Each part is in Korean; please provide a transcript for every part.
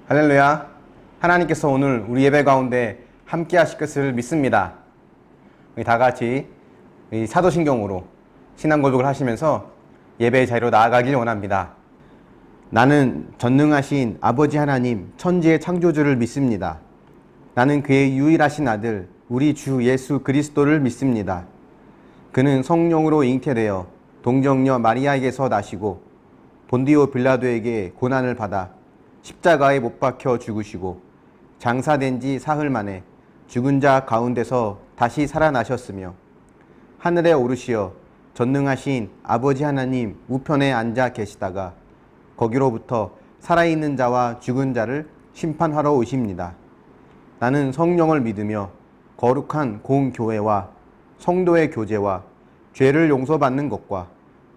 할렐루야. 하나님께서 오늘 우리 예배 가운데 함께 하실 것을 믿습니다. 우리 다 같이 사도신경으로 신앙 고백을 하시면서 예배의 자리로 나아가길 원합니다. 나는 전능하신 아버지 하나님 천지의 창조주를 믿습니다. 나는 그의 유일하신 아들 우리 주 예수 그리스도를 믿습니다. 그는 성령으로 잉태되어 동정녀 마리아에게서 나시고 본디오 빌라도에게 고난을 받아 십자가에 못 박혀 죽으시고 장사된 지 사흘 만에 죽은 자 가운데서 다시 살아나셨으며 하늘에 오르시어 전능하신 아버지 하나님 우편에 앉아 계시다가 거기로부터 살아있는 자와 죽은 자를 심판하러 오십니다. 나는 성령을 믿으며 거룩한 공교회와 성도의 교제와 죄를 용서받는 것과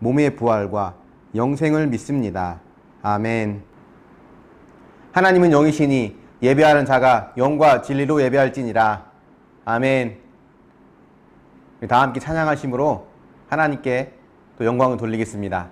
몸의 부활과 영생을 믿습니다. 아멘. 하나님은 영이시니 예배하는 자가 영과 진리로 예배할지니라. 아멘. 다 함께 찬양하심으로 하나님께 또 영광을 돌리겠습니다.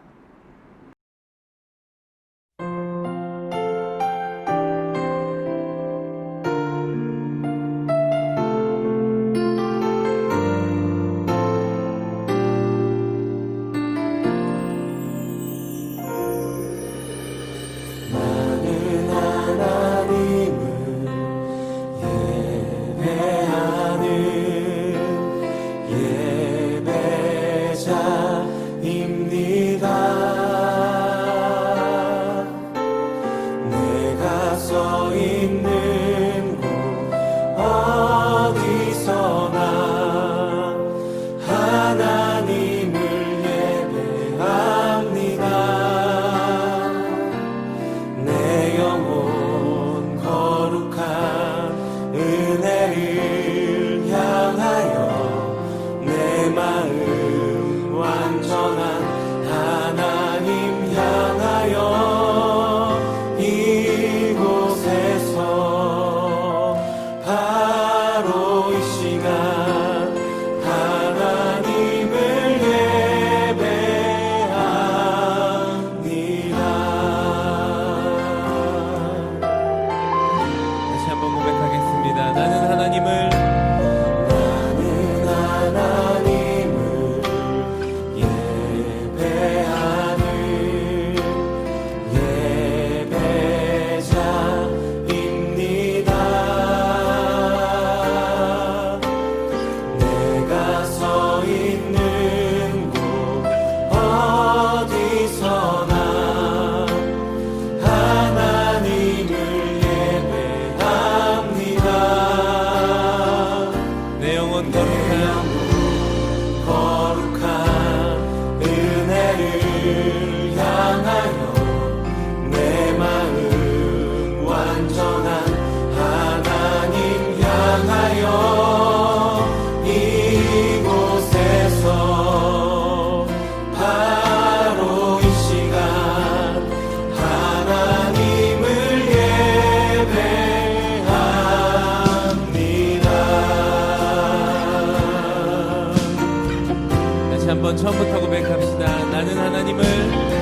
처음부터 고백합시다. 나는 하나님을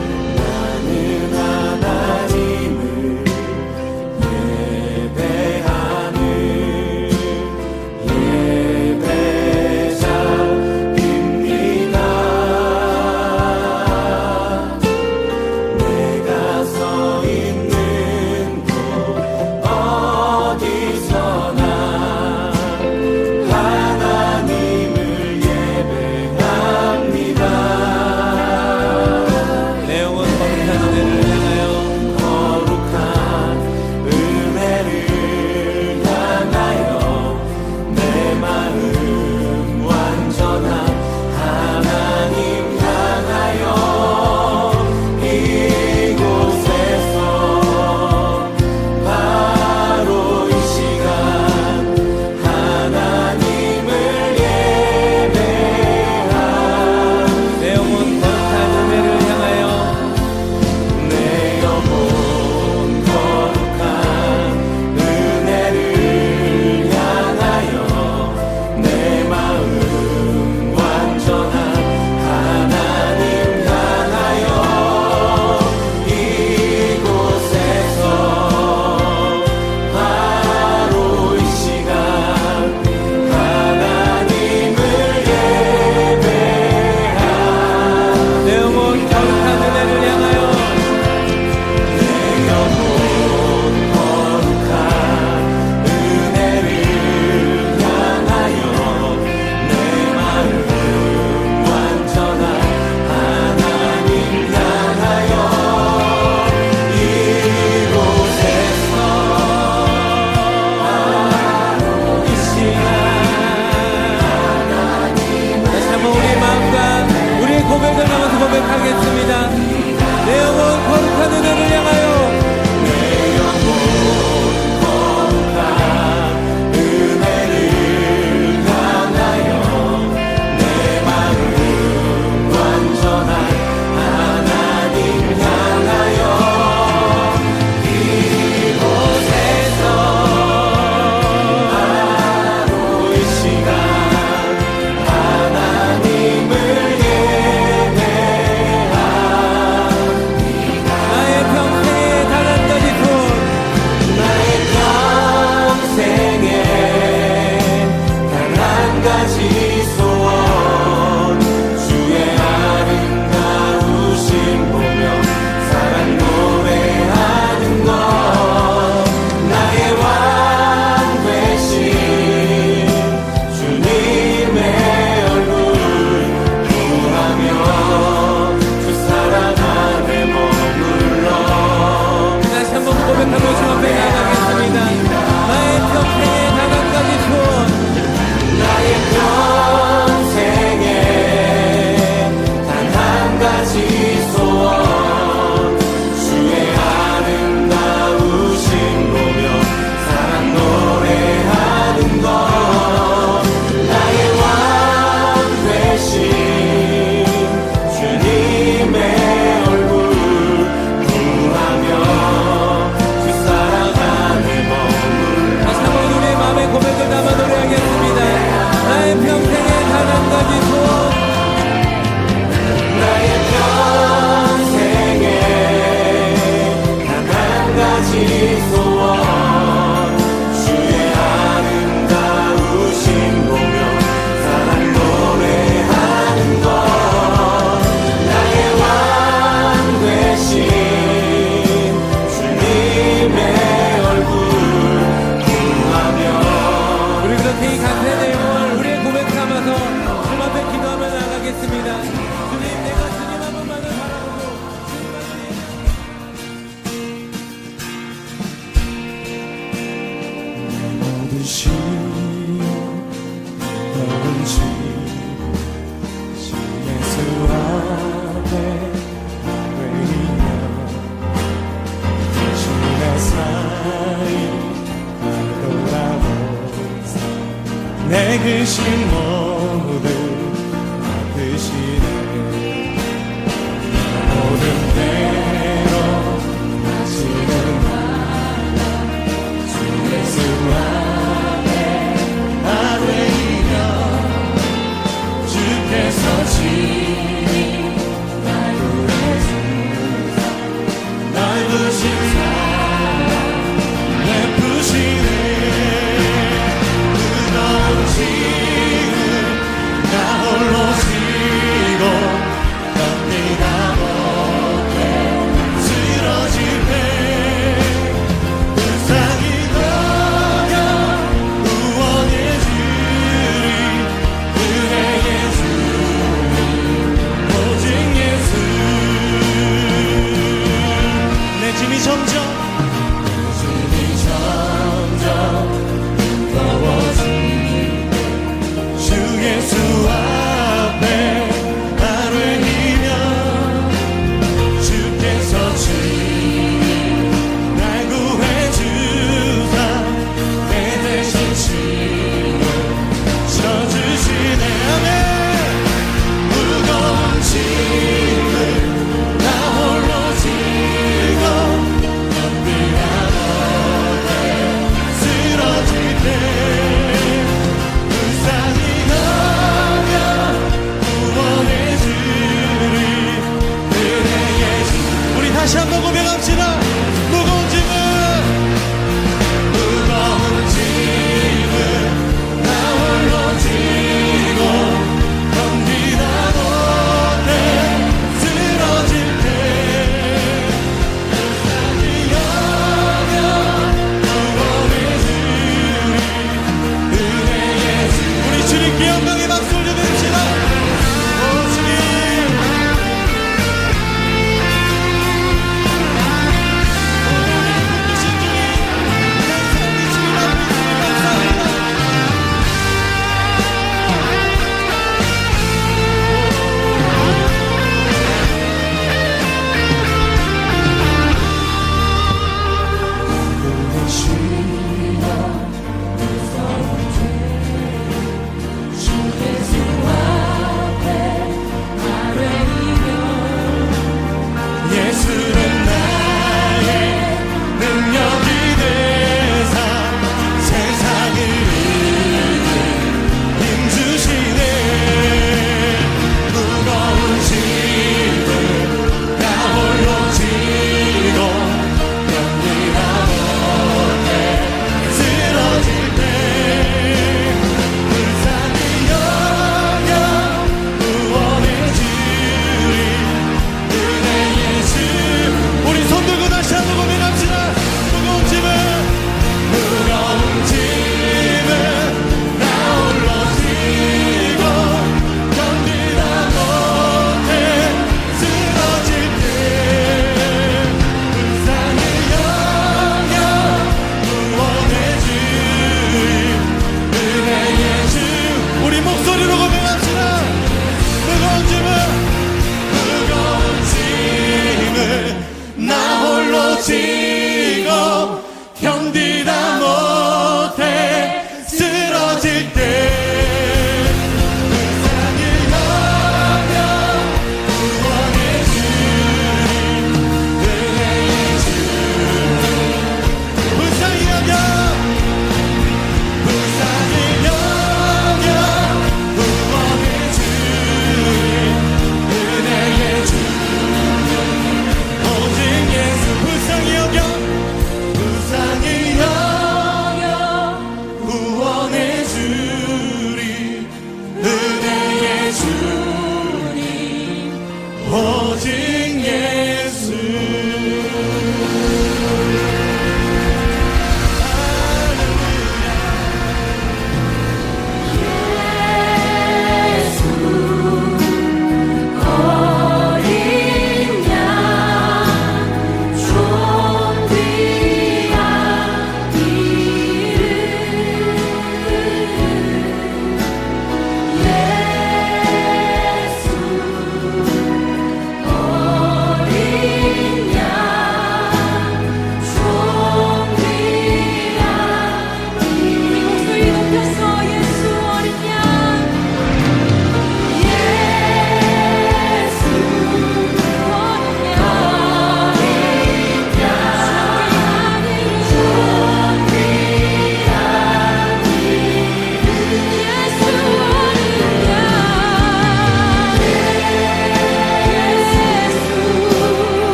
가진 소원 주의 아름다우신 보며 사랑 노래하는 것 나의 왕 되신 주님의 얼굴 궁하며 우리 그렇게 이 감사의 내용을 우리의 고백 삼아서 주님 앞에 기도하며 나가겠습니다. 주님, 내가 주님 한 번만을 바라보고 모든 시 너는지 주 예수 앞에 외이며 주의 사이 돌아보사 내 근심 모두 아프시네 모든 대로 하시는 주 예수 앞에 아뢰이며 주께서 친히 날 구해주사 날 부시사 내푸시네 뜨거운 지금 나 홀로 지고 견디다 못해 쓰러질 때 불쌍히 너가 구원해주리 그대의 주님 오직 예수 내 짐이 점점 무거워지니 주 예수 앞에 아뢰이며 주께서 친히 날 구해주사 내 대신 짐을 져주시네 아멘 무거운 짐을 나 홀로 지고 견디다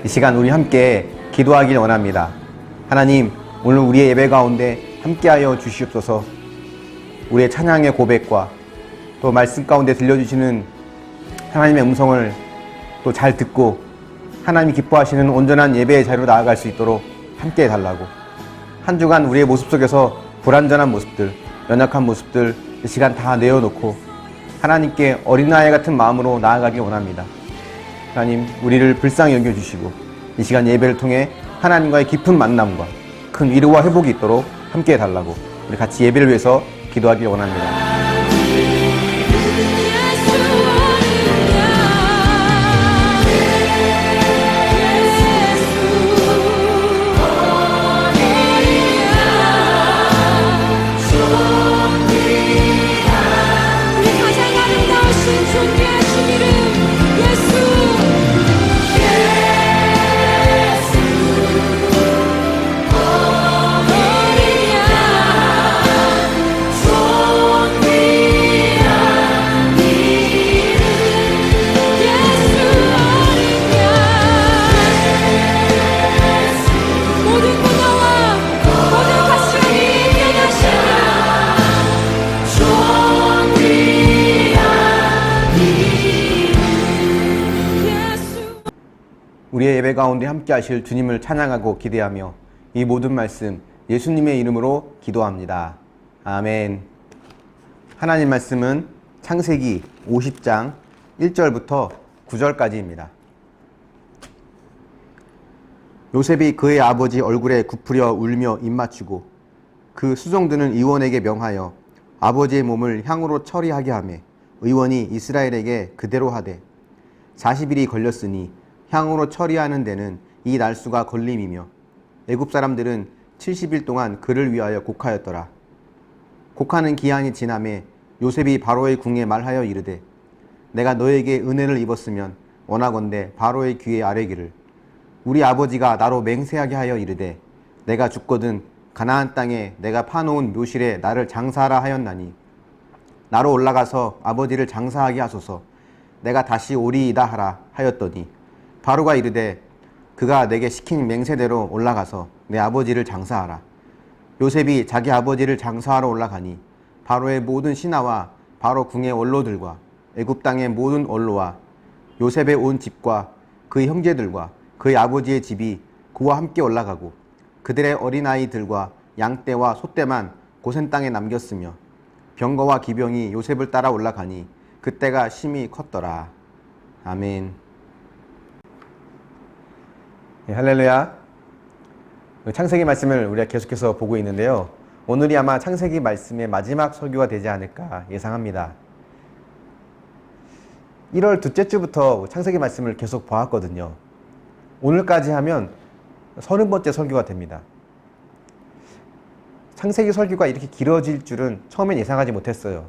이 시간 우리 함께 기도하길 원합니다. 하나님, 오늘 우리의 예배 가운데 함께하여 주시옵소서. 우리의 찬양의 고백과 또 말씀 가운데 들려주시는 하나님의 음성을 또 잘 듣고 하나님이 기뻐하시는 온전한 예배의 자리로 나아갈 수 있도록 함께 해달라고. 한 주간 우리의 모습 속에서 불완전한 모습들, 연약한 모습들 이 시간 다 내어놓고 하나님께 어린아이 같은 마음으로 나아가길 원합니다. 하나님, 우리를 불쌍히 여겨주시고 이 시간 예배를 통해 하나님과의 깊은 만남과 큰 위로와 회복이 있도록 함께 해달라고 우리 같이 예배를 위해서 기도하길 원합니다. 우리의 예배 가운데 함께 하실 주님을 찬양하고 기대하며 이 모든 말씀 예수님의 이름으로 기도합니다. 아멘. 하나님 말씀은 창세기 50장 1절부터 9절까지입니다. 요셉이 그의 아버지 얼굴에 굽으려 울며 입맞추고 그 수종드는 의원에게 명하여 아버지의 몸을 향으로 처리하게 하매 의원이 이스라엘에게 그대로 하되 40일이 걸렸으니 향으로 처리하는 데는 이 날수가 걸림이며 애굽 사람들은 70일 동안 그를 위하여 곡하였더라. 곡하는 기한이 지남에 요셉이 바로의 궁에 말하여 이르되 내가 너에게 은혜를 입었으면 원하건대 바로의 귀에 아뢰기를 우리 아버지가 나로 맹세하게 하여 이르되 내가 죽거든 가나안 땅에 내가 파놓은 묘실에 나를 장사하라 하였나니 나로 올라가서 아버지를 장사하게 하소서. 내가 다시 오리이다 하라 하였더니 바로가 이르되 그가 내게 시킨 맹세대로 올라가서 내 아버지를 장사하라. 요셉이 자기 아버지를 장사하러 올라가니 바로의 모든 신하와 바로 궁의 원로들과 애굽 땅의 모든 원로와 요셉의 온 집과 그의 형제들과 그의 아버지의 집이 그와 함께 올라가고 그들의 어린아이들과 양떼와 소떼만 고센 땅에 남겼으며 병거와 기병이 요셉을 따라 올라가니 그때가 심히 컸더라. 아멘. 네, 할렐루야. 창세기 말씀을 우리가 계속해서 보고 있는데요. 오늘이 아마 창세기 말씀의 마지막 설교가 되지 않을까 예상합니다. 1월 둘째 주부터 창세기 말씀을 계속 보았거든요. 오늘까지 하면 30번째 설교가 됩니다. 창세기 설교가 이렇게 길어질 줄은 처음엔 예상하지 못했어요.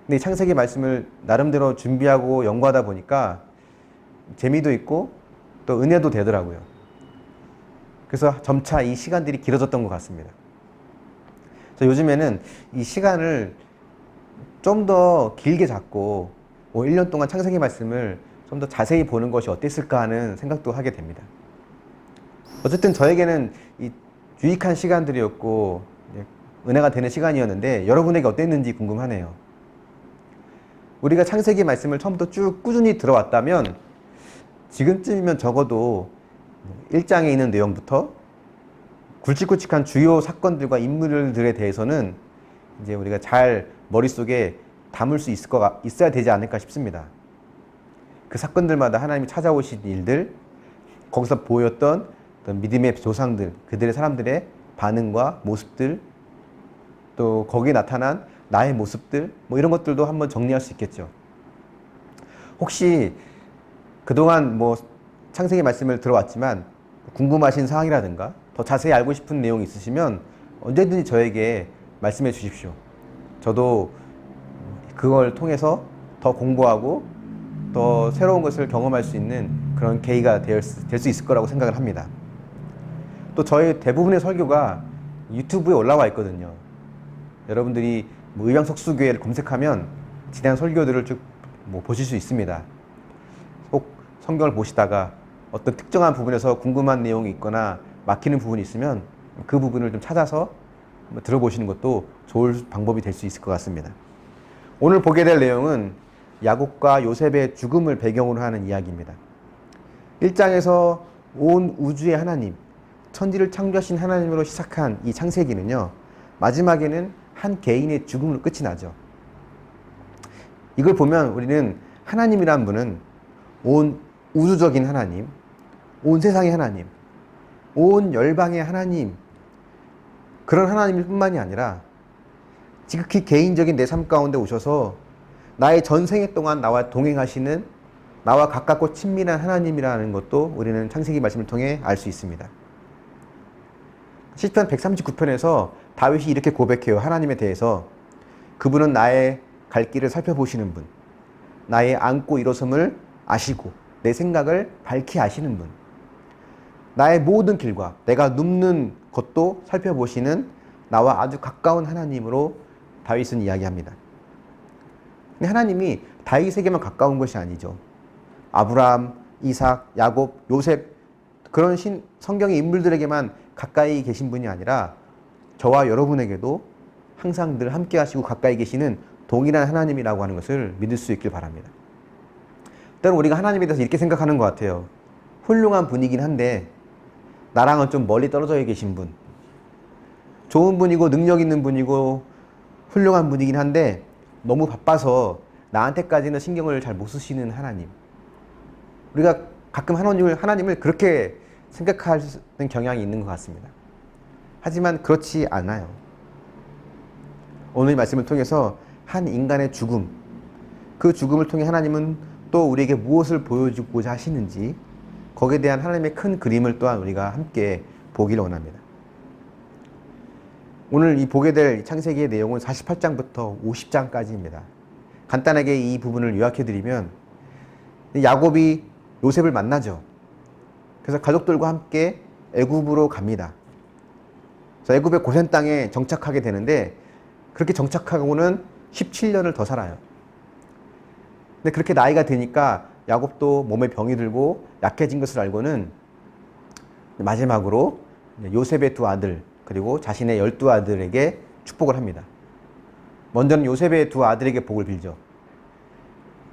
근데 이 창세기 말씀을 나름대로 준비하고 연구하다 보니까 재미도 있고 또 은혜도 되더라고요. 그래서 점차 이 시간들이 길어졌던 것 같습니다. 그래서 요즘에는 이 시간을 좀 더 길게 잡고 1년 동안 창세기 말씀을 좀 더 자세히 보는 것이 어땠을까 하는 생각도 하게 됩니다. 어쨌든 저에게는 이 유익한 시간들이었고 은혜가 되는 시간이었는데 여러분에게 어땠는지 궁금하네요. 우리가 창세기 말씀을 처음부터 쭉 꾸준히 들어왔다면 지금쯤이면 적어도 1장에 있는 내용부터 굵직굵직한 주요 사건들과 인물들에 대해서는 이제 우리가 잘 머릿속에 담을 수 있어야 되지 않을까 싶습니다. 그 사건들마다 하나님이 찾아오신 일들, 거기서 보였던 어떤 믿음의 조상들, 그들의 사람들의 반응과 모습들, 또 거기에 나타난 나의 모습들, 뭐 이런 것들도 한번 정리할 수 있겠죠. 혹시 그동안 뭐 창세기 말씀을 들어왔지만 궁금하신 사항이라든가 더 자세히 알고 싶은 내용이 있으시면 언제든지 저에게 말씀해 주십시오. 저도 그걸 통해서 더 공부하고 더 새로운 것을 경험할 수 있는 그런 계기가 될 수 있을 거라고 생각을 합니다. 또 저희 대부분의 설교가 유튜브에 올라와 있거든요. 여러분들이 뭐 의왕석수교회를 검색하면 지난 설교들을 쭉 보실 수 있습니다. 꼭 성경을 보시다가 어떤 특정한 부분에서 궁금한 내용이 있거나 막히는 부분이 있으면 그 부분을 좀 찾아서 한번 들어보시는 것도 좋을 방법이 될 수 있을 것 같습니다. 오늘 보게 될 내용은 야곱과 요셉의 죽음을 배경으로 하는 이야기입니다. 1장에서 온 우주의 하나님, 천지를 창조하신 하나님으로 시작한 이 창세기는요, 마지막에는 한 개인의 죽음으로 끝이 나죠. 이걸 보면 우리는 하나님이란 분은 온 우주적인 하나님, 온 세상의 하나님, 온 열방의 하나님, 그런 하나님일 뿐만이 아니라 지극히 개인적인 내 삶 가운데 오셔서 나의 전생애 동안 나와 동행하시는, 나와 가깝고 친밀한 하나님이라는 것도 우리는 창세기 말씀을 통해 알 수 있습니다. 시편 139편에서 다윗이 이렇게 고백해요. 하나님에 대해서. 그분은 나의 갈 길을 살펴보시는 분, 나의 앉고 일어섬을 아시고 내 생각을 밝히 아시는 분, 나의 모든 길과 내가 눕는 것도 살펴보시는 나와 아주 가까운 하나님으로 다윗은 이야기합니다. 근데 하나님이 다윗에게만 가까운 것이 아니죠. 아브라함, 이삭, 야곱, 요셉, 그런 성경의 인물들에게만 가까이 계신 분이 아니라 저와 여러분에게도 항상 늘 함께 하시고 가까이 계시는 동일한 하나님이라고 하는 것을 믿을 수 있길 바랍니다. 때로는 우리가 하나님에 대해서 이렇게 생각하는 것 같아요. 훌륭한 분이긴 한데 나랑은 좀 멀리 떨어져 계신 분, 좋은 분이고 능력 있는 분이고 훌륭한 분이긴 한데 너무 바빠서 나한테까지는 신경을 잘 못 쓰시는 하나님. 우리가 가끔 하나님을 그렇게 생각하는 경향이 있는 것 같습니다. 하지만 그렇지 않아요. 오늘 이 말씀을 통해서 한 인간의 죽음, 그 죽음을 통해 하나님은 또 우리에게 무엇을 보여주고자 하시는지, 거기에 대한 하나님의 큰 그림을 또한 우리가 함께 보기를 원합니다. 오늘 이 보게 될 창세기의 내용은 48장부터 50장까지입니다. 간단하게 이 부분을 요약해드리면, 야곱이 요셉을 만나죠. 그래서 가족들과 함께 애굽으로 갑니다. 그래서 애굽의 고센 땅에 정착하게 되는데, 그렇게 정착하고는 17년을 더 살아요. 근데 그렇게 나이가 되니까 야곱도 몸에 병이 들고 약해진 것을 알고는 마지막으로 요셉의 두 아들, 그리고 자신의 12아들에게 축복을 합니다. 먼저는 요셉의 두 아들에게 복을 빌죠.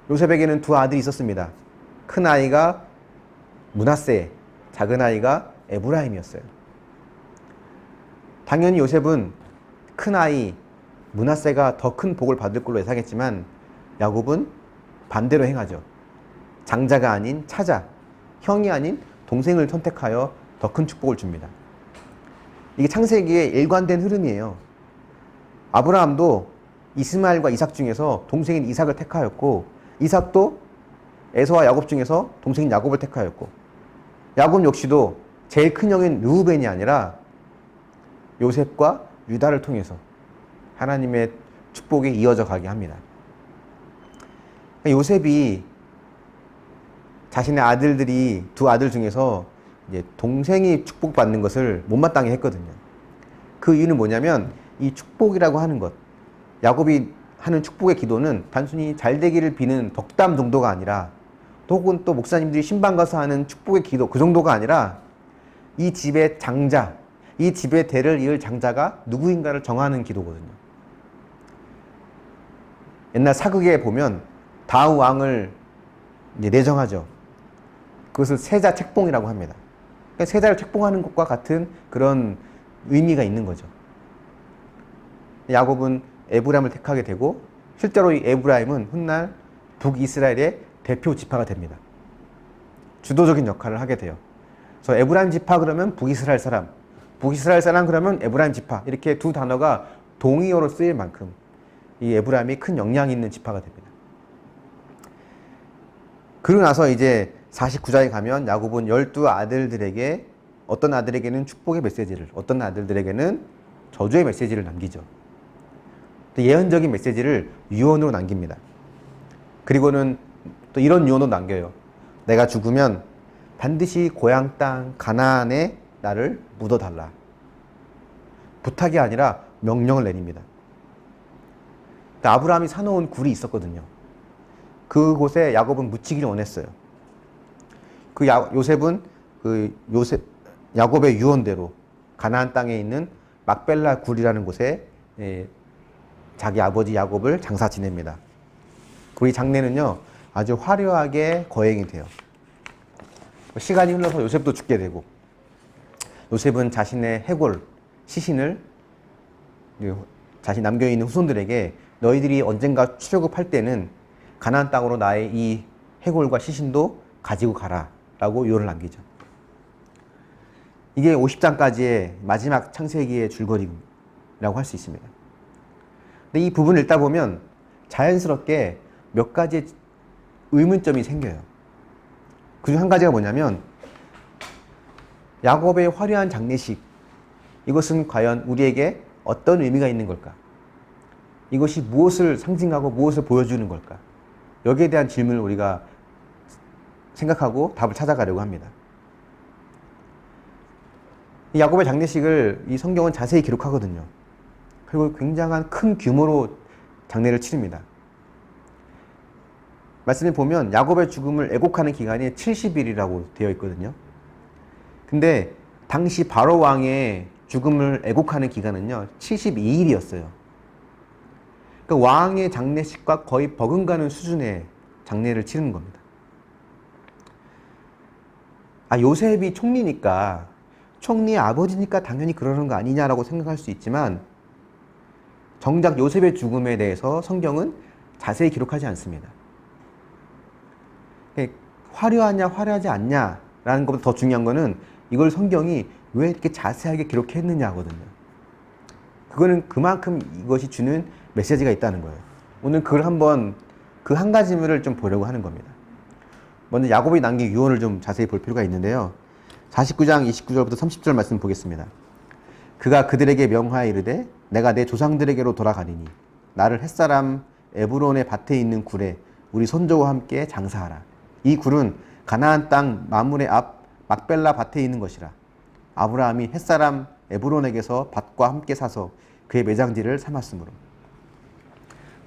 요셉에게는 두 아들이 있었습니다. 큰 아이가 므낫세, 작은 아이가 에브라임이었어요. 당연히 요셉은 큰 아이 므낫세가 더 큰 복을 받을 걸로 예상했지만 야곱은 반대로 행하죠. 장자가 아닌 차자, 형이 아닌 동생을 선택하여 더 큰 축복을 줍니다. 이게 창세기의 일관된 흐름이에요. 아브라함도 이스마엘과 이삭 중에서 동생인 이삭을 택하였고, 이삭도 에서와 야곱 중에서 동생인 야곱을 택하였고, 야곱 역시도 제일 큰 형인 르우벤이 아니라 요셉과 유다를 통해서 하나님의 축복이 이어져 가게 합니다. 요셉이 자신의 아들들이 두 아들 중에서 이제 동생이 축복받는 것을 못마땅해 했거든요. 그 이유는 뭐냐면 이 축복이라고 하는 것, 야곱이 하는 축복의 기도는 단순히 잘 되기를 비는 덕담 정도가 아니라, 혹은 또 목사님들이 신방 가서 하는 축복의 기도 그 정도가 아니라, 이 집의 장자, 이 집의 대를 이을 장자가 누구인가를 정하는 기도거든요. 옛날 사극에 보면 다우 왕을 이제 내정하죠. 그것을 세자 책봉이라고 합니다. 그러니까 세자를 책봉하는 것과 같은 그런 의미가 있는 거죠. 야곱은 에브라임을 택하게 되고, 실제로 이 에브라임은 훗날 북이스라엘의 대표 지파가 됩니다. 주도적인 역할을 하게 돼요. 그래서 에브라임 지파 그러면 북이스라엘 사람, 북이스라엘 사람 그러면 에브라임 지파, 이렇게 두 단어가 동의어로 쓰일 만큼 이 에브라임이 큰 영향이 있는 지파가 됩니다. 그러고 나서 이제 49장에 가면 야곱은 12아들들에게, 어떤 아들에게는 축복의 메시지를, 어떤 아들들에게는 저주의 메시지를 남기죠. 예언적인 메시지를 유언으로 남깁니다. 그리고는 또 이런 유언도 남겨요. 내가 죽으면 반드시 고향 땅 가나안에 나를 묻어달라. 부탁이 아니라 명령을 내립니다. 아브라함이 사놓은 굴이 있었거든요. 그곳에 야곱은 묻히기를 원했어요. 요셉은 야곱의 유언대로 가나안 땅에 있는 막벨라 굴이라는 곳에 자기 아버지 야곱을 장사 지냅니다. 그 이 장례는요 아주 화려하게 거행이 돼요. 시간이 흘러서 요셉도 죽게 되고, 요셉은 자신의 해골, 시신을 자신 남겨있는 후손들에게 너희들이 언젠가 출애굽할 때는 가나안 땅으로 나의 이 해골과 시신도 가지고 가라 라고 유언을 남기죠. 이게 50장까지의 마지막 창세기의 줄거리라고 할 수 있습니다. 근데 이 부분을 읽다 보면 자연스럽게 몇 가지 의문점이 생겨요. 그중 한 가지가 뭐냐면, 야곱의 화려한 장례식, 이것은 과연 우리에게 어떤 의미가 있는 걸까? 이것이 무엇을 상징하고 무엇을 보여주는 걸까? 여기에 대한 질문을 우리가 생각하고 답을 찾아가려고 합니다. 이 야곱의 장례식을 이 성경은 자세히 기록하거든요. 그리고 굉장한 큰 규모로 장례를 치릅니다. 말씀을 보면 야곱의 죽음을 애곡하는 기간이 70일이라고 되어 있거든요. 근데 당시 바로 왕의 죽음을 애곡하는 기간은요 72일이었어요. 그러니까 왕의 장례식과 거의 버금가는 수준의 장례를 치르는 겁니다. 요셉이 총리니까, 총리의 아버지니까 당연히 그러는 거 아니냐라고 생각할 수 있지만, 정작 요셉의 죽음에 대해서 성경은 자세히 기록하지 않습니다. 화려하냐 화려하지 않냐라는 것보다 더 중요한 거는 이걸 성경이 왜 이렇게 자세하게 기록했느냐거든요. 그거는 그만큼 이것이 주는 메시지가 있다는 거예요. 오늘 그걸 한번 그 한 가지를 좀 보려고 하는 겁니다. 먼저 야곱이 남긴 유언을 좀 자세히 볼 필요가 있는데요. 49장 29절부터 30절 말씀 보겠습니다. 그가 그들에게 명하여 이르되 내가 내 조상들에게로 돌아가리니 나를 햇사람 에브론의 밭에 있는 굴에 우리 손자와 함께 장사하라. 이 굴은 가나안 땅 마물의 앞 막벨라 밭에 있는 것이라. 아브라함이 햇사람 에브론에게서 밭과 함께 사서 그의 매장지를 삼았으므로.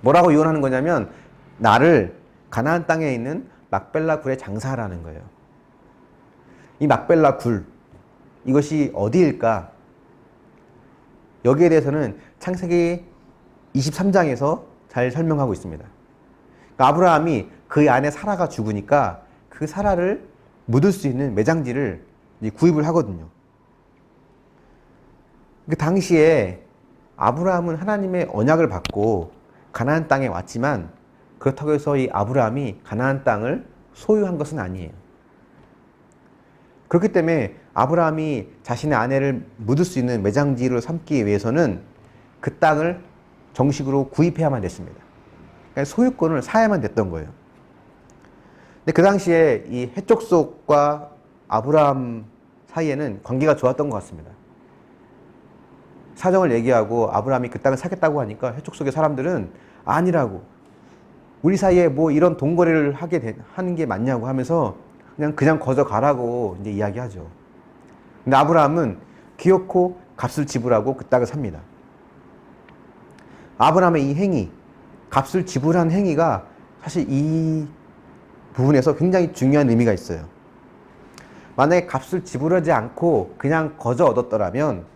뭐라고 유언하는 거냐면 나를 가나안 땅에 있는 막벨라 굴에 장사하라는 거예요. 이 막벨라 굴, 이것이 어디일까? 여기에 대해서는 창세기 23장에서 잘 설명하고 있습니다. 그러니까 아브라함이 그 안에 사라가 죽으니까 그 사라를 묻을 수 있는 매장지를 구입을 하거든요. 그 당시에 아브라함은 하나님의 언약을 받고 가나안 땅에 왔지만, 그렇다고 해서 이 아브라함이 가나안 땅을 소유한 것은 아니에요. 그렇기 때문에 아브라함이 자신의 아내를 묻을 수 있는 매장지를 삼기 위해서는 그 땅을 정식으로 구입해야만 됐습니다. 그러니까 소유권을 사야만 됐던 거예요. 근데 그 당시에 이 해족속과 아브라함 사이에는 관계가 좋았던 것 같습니다. 사정을 얘기하고 아브라함이 그 땅을 사겠다고 하니까 해족속의 사람들은 아니라고, 우리 사이에 뭐 이런 돈거래를 하는 게 맞냐고 하면서 그냥 거저 가라고 이제 이야기하죠. 근데 아브라함은 기어코 값을 지불하고 그 땅을 삽니다. 아브라함의 이 행위, 값을 지불한 행위가 사실 이 부분에서 굉장히 중요한 의미가 있어요. 만약에 값을 지불하지 않고 그냥 거저 얻었더라면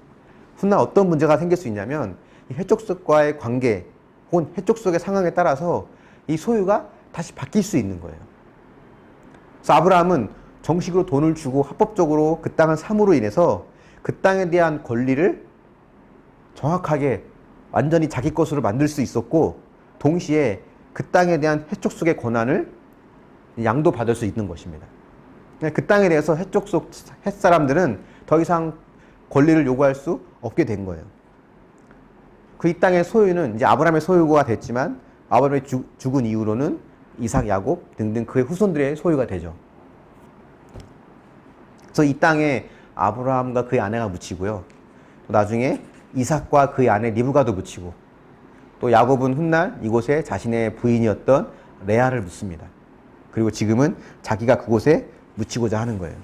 훗날 어떤 문제가 생길 수 있냐면, 이 해족속과의 관계 혹은 해족속의 상황에 따라서 이 소유가 다시 바뀔 수 있는 거예요. 그래서 아브라함은 정식으로 돈을 주고 합법적으로 그 땅을 삼으로 인해서 그 땅에 대한 권리를 정확하게 완전히 자기 것으로 만들 수 있었고, 동시에 그 땅에 대한 해족속의 권한을 양도받을 수 있는 것입니다. 그 땅에 대해서 해족속 햇사람들은 더 이상 권리를 요구할 수 없게 된 거예요. 그 이 땅의 소유는 이제 아브라함의 소유가 됐지만, 아브라함이 죽은 이후로는 이삭, 야곱 등등 그의 후손들의 소유가 되죠. 그래서 이 땅에 아브라함과 그의 아내가 묻히고요. 또 나중에 이삭과 그의 아내 리브가도 묻히고, 또 야곱은 훗날 이곳에 자신의 부인이었던 레아를 묻습니다. 그리고 지금은 자기가 그곳에 묻히고자 하는 거예요.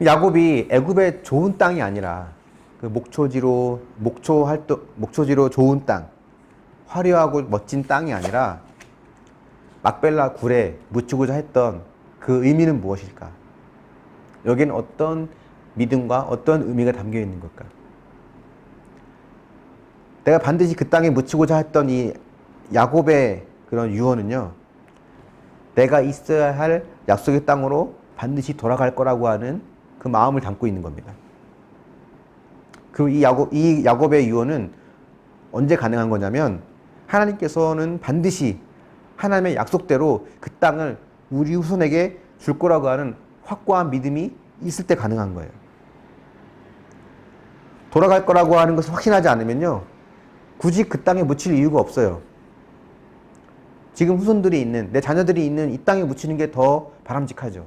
야곱이 애굽의 좋은 땅이 아니라 그 목초지로 좋은 땅, 화려하고 멋진 땅이 아니라 막벨라 굴에 묻히고자 했던 그 의미는 무엇일까? 여기는 어떤 믿음과 어떤 의미가 담겨 있는 걸까? 내가 반드시 그 땅에 묻히고자 했던 이 야곱의 그런 유언은요, 내가 있어야 할 약속의 땅으로 반드시 돌아갈 거라고 하는 그 마음을 담고 있는 겁니다. 이 야곱의 유언은 언제 가능한 거냐면, 하나님께서는 반드시 하나님의 약속대로 그 땅을 우리 후손에게 줄 거라고 하는 확고한 믿음이 있을 때 가능한 거예요. 돌아갈 거라고 하는 것을 확신하지 않으면요, 굳이 그 땅에 묻힐 이유가 없어요. 지금 후손들이 있는, 내 자녀들이 있는 이 땅에 묻히는 게 더 바람직하죠.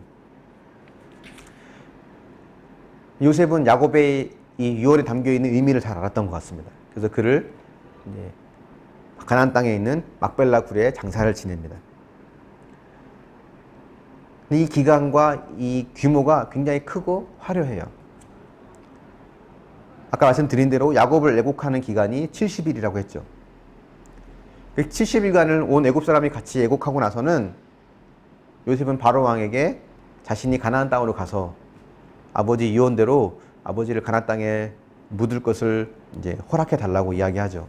요셉은 야곱의 이 유언에 담겨 있는 의미를 잘 알았던 것 같습니다. 그래서 그를 이제 가나안 땅에 있는 막벨라 굴에 장사를 지냅니다. 이 기간과 이 규모가 굉장히 크고 화려해요. 아까 말씀드린 대로 야곱을 애곡하는 기간이 70일이라고 했죠. 70일간을 온 애굽 사람이 같이 애곡하고 나서는 요셉은 바로 왕에게 자신이 가나안 땅으로 가서 아버지 유언대로 아버지를 가나안 땅에 묻을 것을 이제 허락해 달라고 이야기하죠.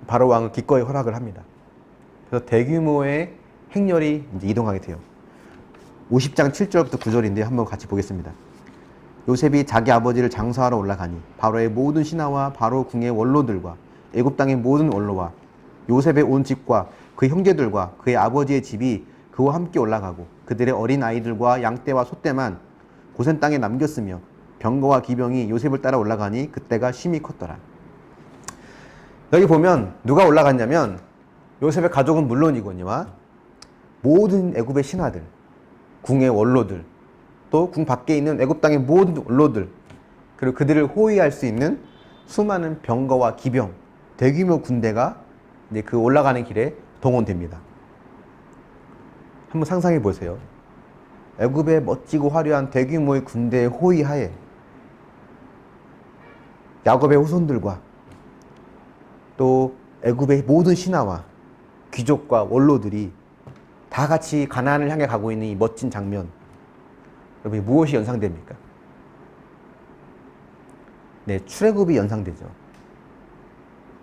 바로 왕은 기꺼이 허락을 합니다. 그래서 대규모의 행렬이 이제 이동하게 돼요. 50장 7절부터 9절인데 한번 같이 보겠습니다. 요셉이 자기 아버지를 장사하러 올라가니 바로의 모든 신하와 바로 궁의 원로들과 애굽 땅의 모든 원로와 요셉의 온 집과 그 형제들과 그의 아버지의 집이 그와 함께 올라가고 그들의 어린 아이들과 양떼와 소떼만 고센 땅에 남겼으며 병거와 기병이 요셉을 따라 올라가니 그때가 심히 컸더라. 여기 보면 누가 올라갔냐면 요셉의 가족은 물론이거니와 모든 애굽의 신하들, 궁의 원로들, 또 궁 밖에 있는 애굽 땅의 모든 원로들, 그리고 그들을 호위할 수 있는 수많은 병거와 기병, 대규모 군대가 이제 그 올라가는 길에 동원됩니다. 한번 상상해 보세요. 애굽의 멋지고 화려한 대규모의 군대의 호위하에 야곱의 후손들과 또 애굽의 모든 신하와 귀족과 원로들이 다 같이 가나안을 향해 가고 있는 이 멋진 장면, 여러분 무엇이 연상됩니까? 네, 출애굽이 연상되죠.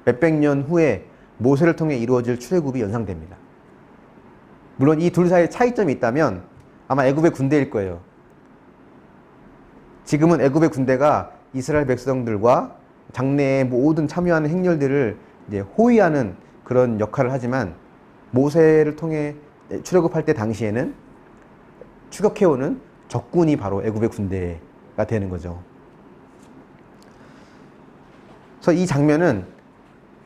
몇백 년 후에 모세를 통해 이루어질 출애굽이 연상됩니다. 물론 이 둘 사이에 차이점이 있다면 아마 애굽의 군대일 거예요. 지금은 애굽의 군대가 이스라엘 백성들과 장래의 모든 참여하는 행렬들을 이제 호위하는 그런 역할을 하지만 모세를 통해 출애굽할 때 당시에는 추격해오는 적군이 바로 애굽의 군대가 되는 거죠. 그래서 이 장면은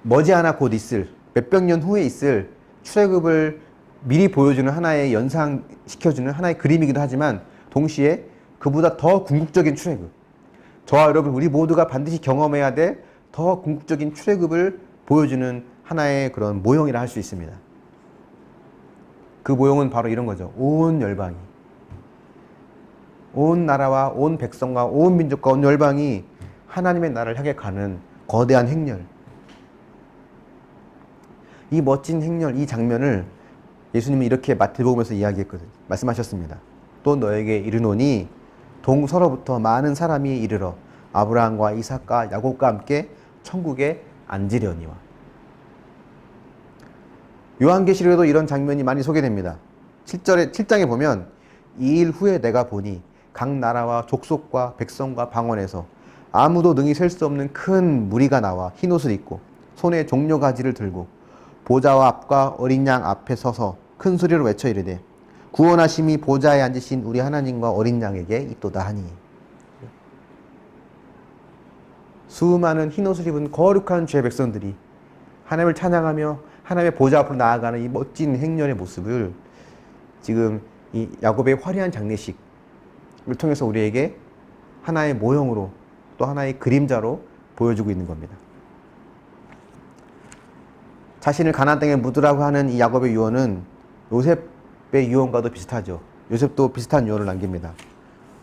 머지않아 곧 있을 몇백 년 후에 있을 출애굽을 미리 보여주는 하나의 연상시켜주는 하나의 그림이기도 하지만 동시에 그보다 더 궁극적인 출애굽, 저와 여러분 우리 모두가 반드시 경험해야 될 더 궁극적인 출애굽을 보여주는 하나의 그런 모형이라 할 수 있습니다. 그 모형은 바로 이런 거죠. 온 열방이, 온 나라와 온 백성과 온 민족과 온 열방이 하나님의 나라를 향해 가는 거대한 행렬, 이 멋진 행렬, 이 장면을 예수님이 이렇게 마태복음에서 이야기했거든요. 말씀하셨습니다. 또 너에게 이르노니 동서로부터 많은 사람이 이르러 아브라함과 이삭과 야곱과 함께 천국에 앉으려니와. 요한계시록에도 이런 장면이 많이 소개됩니다. 7장에 보면 이 일 후에 내가 보니 각 나라와 족속과 백성과 방언에서 아무도 능히 셀 수 없는 큰 무리가 나와 흰옷을 입고 손에 종려가지를 들고 보좌와 앞과 어린 양 앞에 서서 큰 소리로 외쳐 이르되 구원하심이 보좌에 앉으신 우리 하나님과 어린 양에게 있도다 하니. 수많은 흰옷을 입은 거룩한 주의 백성들이 하나님을 찬양하며 하나님의 보좌 앞으로 나아가는 이 멋진 행렬의 모습을 지금 이 야곱의 화려한 장례식을 통해서 우리에게 하나의 모형으로 또 하나의 그림자로 보여주고 있는 겁니다. 자신을 가나안 땅에 묻으라고 하는 이 야곱의 유언은 요셉의 유언과도 비슷하죠. 요셉도 비슷한 유언을 남깁니다.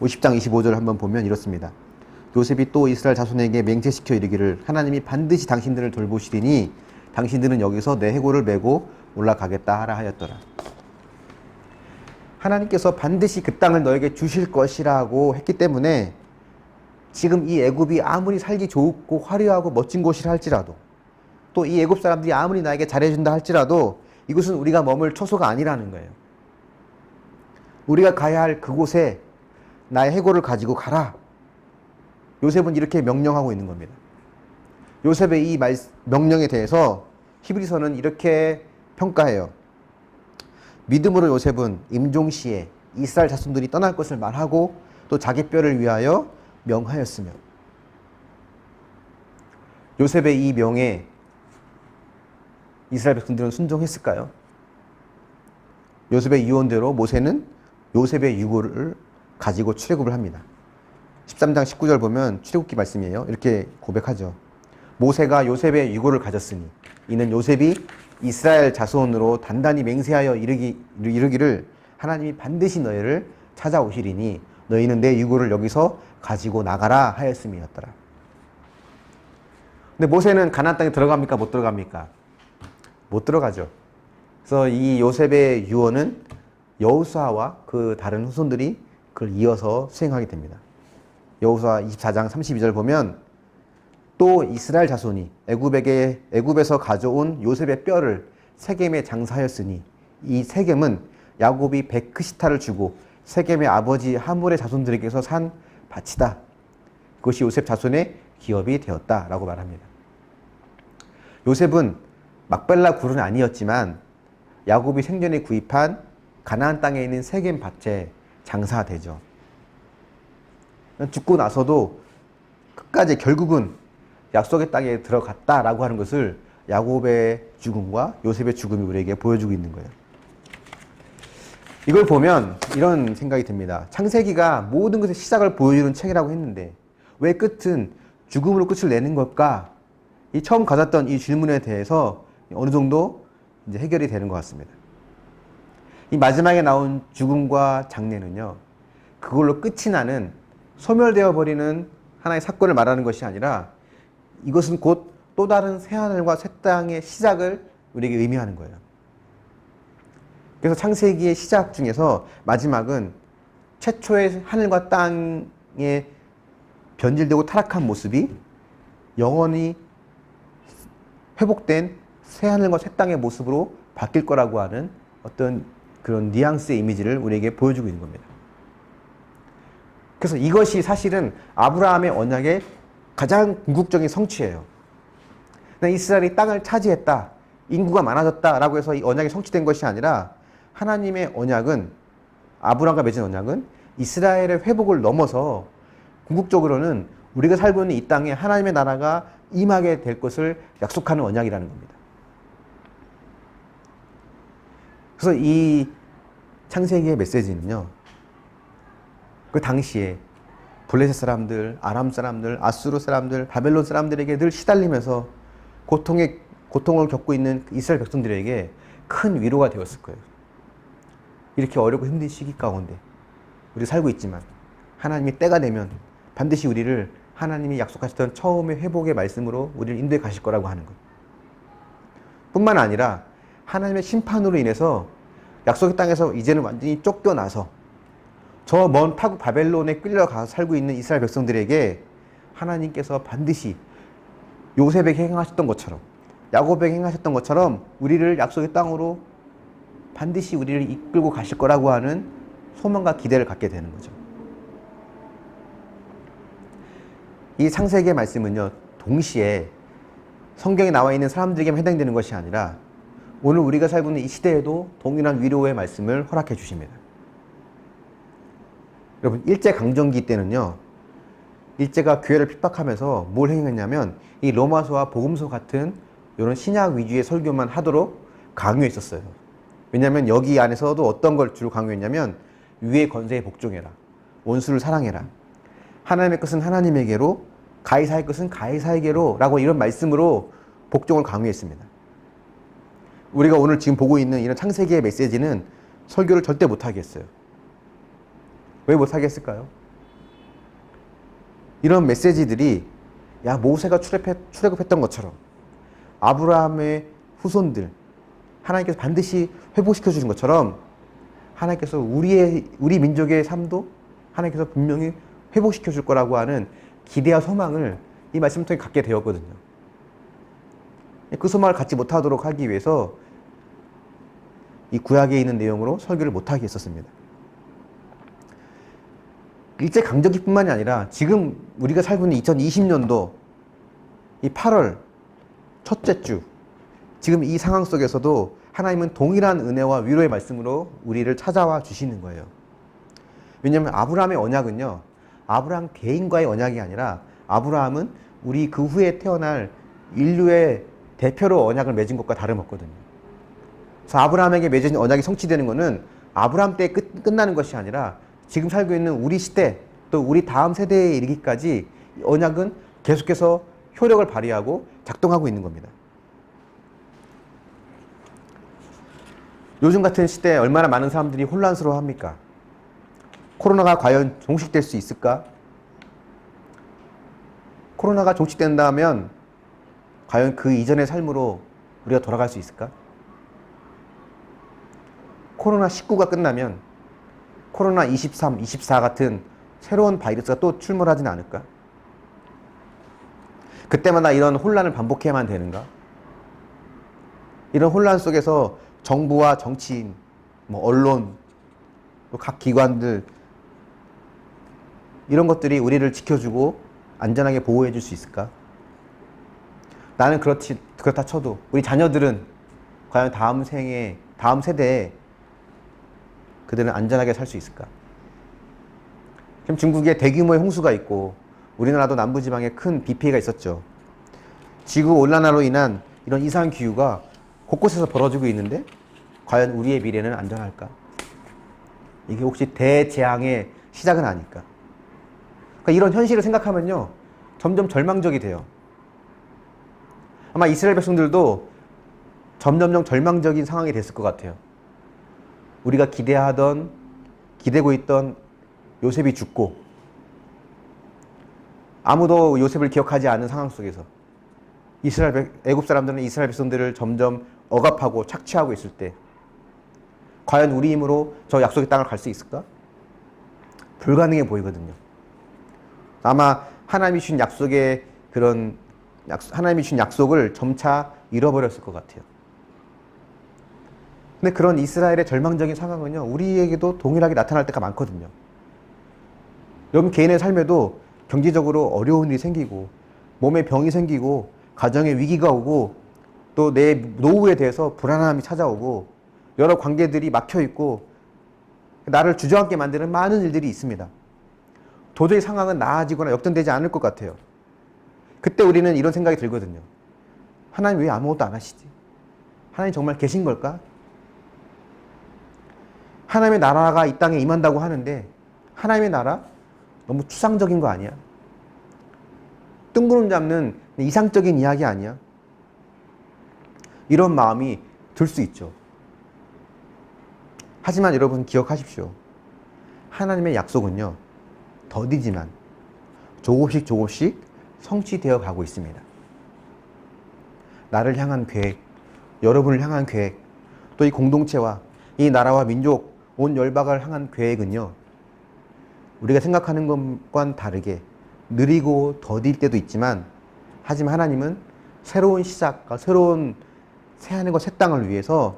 50장 25절을 한번 보면 이렇습니다. 요셉이 또 이스라엘 자손에게 맹세시켜 이르기를 하나님이 반드시 당신들을 돌보시리니 당신들은 여기서 내 해골을 메고 올라가겠다 하라 하였더라. 하나님께서 반드시 그 땅을 너에게 주실 것이라고 했기 때문에 지금 이 애굽이 아무리 살기 좋고 화려하고 멋진 곳이라 할지라도 또 이 애굽 사람들이 아무리 나에게 잘해준다 할지라도 이곳은 우리가 머물 처소가 아니라는 거예요. 우리가 가야 할 그곳에 나의 해골을 가지고 가라. 요셉은 이렇게 명령하고 있는 겁니다. 요셉의 이 명령에 대해서 히브리서는 이렇게 평가해요. 믿음으로 요셉은 임종시에 이스라엘 자손들이 떠날 것을 말하고 또 자기 뼈를 위하여 명하였으며. 요셉의 이 명에 이스라엘 백성들은 순종했을까요? 요셉의 유언대로 모세는 요셉의 유고를 가지고 출애굽을 합니다. 13장 19절 보면 출애굽기 말씀이에요. 이렇게 고백하죠. 모세가 요셉의 유고를 가졌으니 이는 요셉이 이스라엘 자손으로 단단히 맹세하여 이르기를 하나님이 반드시 너희를 찾아오시리니 너희는 내 유고를 여기서 가지고 나가라 하였음이었더라. 근데 모세는 가나안 땅에 들어갑니까? 못 들어갑니까? 못 들어가죠. 그래서 이 요셉의 유언은 여호수아와 그 다른 후손들이 그걸 이어서 수행하게 됩니다. 여호수아 24장 32절 보면 또 이스라엘 자손이 애굽에서 가져온 요셉의 뼈를 세겜에 장사하였으니 이 세겜은 야곱이 베크시타를 주고 세겜의 아버지 하물의 자손들에게서 산 밭이다. 그것이 요셉 자손의 기업이 되었다라고 말합니다. 요셉은 막벨라 굴은 아니었지만 야곱이 생전에 구입한 가나안 땅에 있는 세겜 밭에 장사되죠. 죽고 나서도 끝까지 결국은 약속의 땅에 들어갔다라고 하는 것을 야곱의 죽음과 요셉의 죽음이 우리에게 보여주고 있는 거예요. 이걸 보면 이런 생각이 듭니다. 창세기가 모든 것의 시작을 보여주는 책이라고 했는데 왜 끝은 죽음으로 끝을 내는 걸까? 이 처음 가졌던 이 질문에 대해서 어느 정도 이제 해결이 되는 것 같습니다. 이 마지막에 나온 죽음과 장례는요, 그걸로 끝이 나는 소멸되어 버리는 하나의 사건을 말하는 것이 아니라 이것은 곧 또 다른 새하늘과 새 땅의 시작을 우리에게 의미하는 거예요. 그래서 창세기의 시작 중에서 마지막은 최초의 하늘과 땅의 변질되고 타락한 모습이 영원히 회복된 새하늘과 새 땅의 모습으로 바뀔 거라고 하는 어떤 그런 뉘앙스의 이미지를 우리에게 보여주고 있는 겁니다. 그래서 이것이 사실은 아브라함의 언약의 가장 궁극적인 성취예요. 이스라엘이 땅을 차지했다, 인구가 많아졌다라고 해서 이 언약이 성취된 것이 아니라 하나님의 언약은, 아브라함과 맺은 언약은 이스라엘의 회복을 넘어서 궁극적으로는 우리가 살고 있는 이 땅에 하나님의 나라가 임하게 될 것을 약속하는 언약이라는 겁니다. 그래서 이 창세기의 메시지는요, 그 당시에 블레셋 사람들, 아람 사람들, 아수르 사람들, 바벨론 사람들에게 늘 시달리면서 고통을 겪고 있는 이스라엘 백성들에게 큰 위로가 되었을 거예요. 이렇게 어렵고 힘든 시기 가운데 우리 살고 있지만 하나님이 때가 되면 반드시 우리를 하나님이 약속하셨던 처음의 회복의 말씀으로 우리를 인도해 가실 거라고 하는 것. 뿐만 아니라 하나님의 심판으로 인해서 약속의 땅에서 이제는 완전히 쫓겨나서 저 먼 타국 바벨론에 끌려가서 살고 있는 이스라엘 백성들에게 하나님께서 반드시 요셉에게 행하셨던 것처럼, 야곱에게 행하셨던 것처럼 우리를 약속의 땅으로 반드시 우리를 이끌고 가실 거라고 하는 소망과 기대를 갖게 되는 거죠. 이 창세기의 말씀은요, 동시에 성경에 나와 있는 사람들에게만 해당되는 것이 아니라 오늘 우리가 살고 있는 이 시대에도 동일한 위로의 말씀을 허락해 주십니다. 여러분, 일제강점기 때는요, 일제가 교회를 핍박하면서 뭘 행했냐면 이 로마서와 복음서 같은 이런 신약 위주의 설교만 하도록 강요했었어요. 왜냐하면 여기 안에서도 어떤 걸 주로 강요했냐면 위의 권세에 복종해라, 원수를 사랑해라, 하나님의 것은 하나님에게로, 가이사의 것은 가이사에게로 라고 이런 말씀으로 복종을 강요했습니다. 우리가 오늘 지금 보고 있는 이런 창세기의 메시지는 설교를 절대 못하게 했어요. 왜 못하게 했을까요? 이런 메시지들이 모세가 출애굽했던 것처럼 아브라함의 후손들, 하나님께서 반드시 회복시켜 주신 것처럼 하나님께서 우리 민족의 삶도 하나님께서 분명히 회복시켜 줄 거라고 하는 기대와 소망을 이 말씀을 통해 갖게 되었거든요. 그 소망을 갖지 못하도록 하기 위해서 이 구약에 있는 내용으로 설교를 못하게 했었습니다. 일제강점기뿐만이 아니라 지금 우리가 살고 있는 2020년도 이 8월 첫째 주, 지금 이 상황 속에서도 하나님은 동일한 은혜와 위로의 말씀으로 우리를 찾아와 주시는 거예요. 왜냐하면 아브라함의 언약은요, 아브라함 개인과의 언약이 아니라 아브라함은 우리 그 후에 태어날 인류의 대표로 언약을 맺은 것과 다름없거든요. 그래서 아브라함에게 맺은 언약이 성취되는 것은 아브라함 때에 끝나는 것이 아니라 지금 살고 있는 우리 시대, 또 우리 다음 세대에 이르기까지 언약은 계속해서 효력을 발휘하고 작동하고 있는 겁니다. 요즘 같은 시대에 얼마나 많은 사람들이 혼란스러워합니까? 코로나가 과연 종식될 수 있을까? 코로나가 종식된다면 과연 그 이전의 삶으로 우리가 돌아갈 수 있을까? 코로나19가 끝나면 코로나 23, 24 같은 새로운 바이러스가 또 출몰하지는 않을까? 그때마다 이런 혼란을 반복해야만 되는가? 이런 혼란 속에서 정부와 정치인, 언론, 또 각 기관들, 이런 것들이 우리를 지켜주고 안전하게 보호해 줄 수 있을까? 나는 그렇다 쳐도 우리 자녀들은 과연 다음 세대에 그들은 안전하게 살 수 있을까? 지금 중국에 대규모의 홍수가 있고 우리나라도 남부지방에 큰 비 피해가 있었죠. 지구온난화로 인한 이런 이상기후가 곳곳에서 벌어지고 있는데 과연 우리의 미래는 안전할까? 이게 혹시 대재앙의 시작은 아닐까? 그러니까 이런 현실을 생각하면요, 점점 절망적이 돼요. 아마 이스라엘 백성들도 점점점 절망적인 상황이 됐을 것 같아요. 우리가 기대고 있던 요셉이 죽고 아무도 요셉을 기억하지 않은 상황 속에서 애굽 사람들은 이스라엘 백성들을 점점 억압하고 착취하고 있을 때 과연 우리 힘으로 저 약속의 땅을 갈 수 있을까? 불가능해 보이거든요. 아마 하나님이 주신 하나님이 주신 약속을 점차 잃어버렸을 것 같아요. 근데 그런 이스라엘의 절망적인 상황은요, 우리에게도 동일하게 나타날 때가 많거든요. 여러분 개인의 삶에도 경제적으로 어려운 일이 생기고 몸에 병이 생기고 가정에 위기가 오고 또 내 노후에 대해서 불안함이 찾아오고 여러 관계들이 막혀있고 나를 주저앉게 만드는 많은 일들이 있습니다. 도저히 상황은 나아지거나 역전되지 않을 것 같아요. 그때 우리는 이런 생각이 들거든요. 하나님 왜 아무것도 안 하시지? 하나님 정말 계신 걸까? 하나님의 나라가 이 땅에 임한다고 하는데 하나님의 나라? 너무 추상적인 거 아니야? 뜬구름 잡는 이상적인 이야기 아니야? 이런 마음이 들 수 있죠. 하지만 여러분 기억하십시오. 하나님의 약속은요, 더디지만 조금씩 성취되어 가고 있습니다. 나를 향한 계획, 여러분을 향한 계획, 또 이 공동체와 이 나라와 민족, 온 열방을 향한 계획은요, 우리가 생각하는 것과는 다르게 느리고 더딜 때도 있지만, 하지만 하나님은 새로운 시작과 새로운 새하늘과 새 땅을 위해서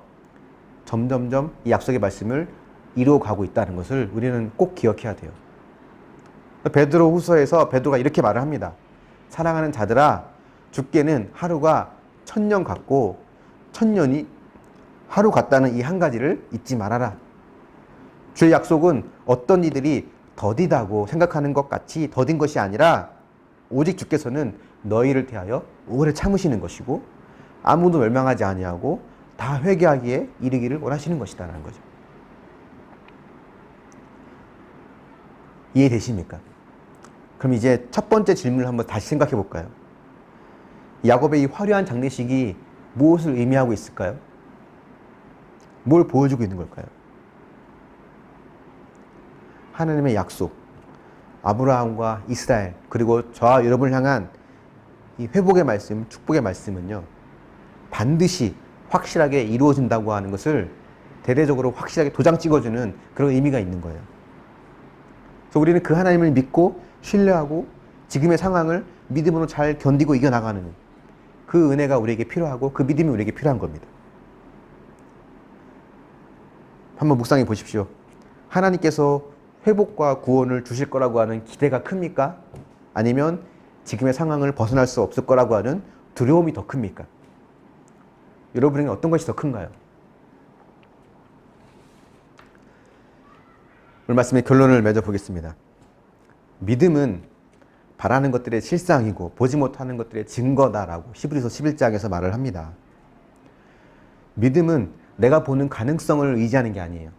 점점점 이 약속의 말씀을 이루어가고 있다는 것을 우리는 꼭 기억해야 돼요. 베드로 후서에서 베드로가 이렇게 말을 합니다. 사랑하는 자들아, 주께는 하루가 1000년 같고 1000년이 하루 같다는 이 한 가지를 잊지 말아라. 주의 약속은 어떤 이들이 더디다고 생각하는 것 같이 더딘 것이 아니라 오직 주께서는 너희를 대하여 오래 참으시는 것이고 아무도 멸망하지 아니하고 다 회개하기에 이르기를 원하시는 것이다라는 거죠. 이해되십니까? 그럼 이제 첫 번째 질문을 한번 다시 생각해 볼까요? 야곱의 이 화려한 장례식이 무엇을 의미하고 있을까요? 뭘 보여주고 있는 걸까요? 하나님의 약속, 아브라함과 이스라엘, 그리고 저와 여러분을 향한 이 회복의 말씀, 축복의 말씀은요, 반드시 확실하게 이루어진다고 하는 것을 대대적으로 확실하게 도장 찍어주는 그런 의미가 있는 거예요. 그래서 우리는 그 하나님을 믿고 신뢰하고 지금의 상황을 믿음으로 잘 견디고 이겨나가는 그 은혜가 우리에게 필요하고 그 믿음이 우리에게 필요한 겁니다. 한번 묵상해 보십시오. 하나님께서 회복과 구원을 주실 거라고 하는 기대가 큽니까? 아니면 지금의 상황을 벗어날 수 없을 거라고 하는 두려움이 더 큽니까? 여러분에게 어떤 것이 더 큰가요? 오늘 말씀의 결론을 맺어보겠습니다. 믿음은 바라는 것들의 실상이고 보지 못하는 것들의 증거다라고 히브리서 11장에서 말을 합니다. 믿음은 내가 보는 가능성을 의지하는 게 아니에요.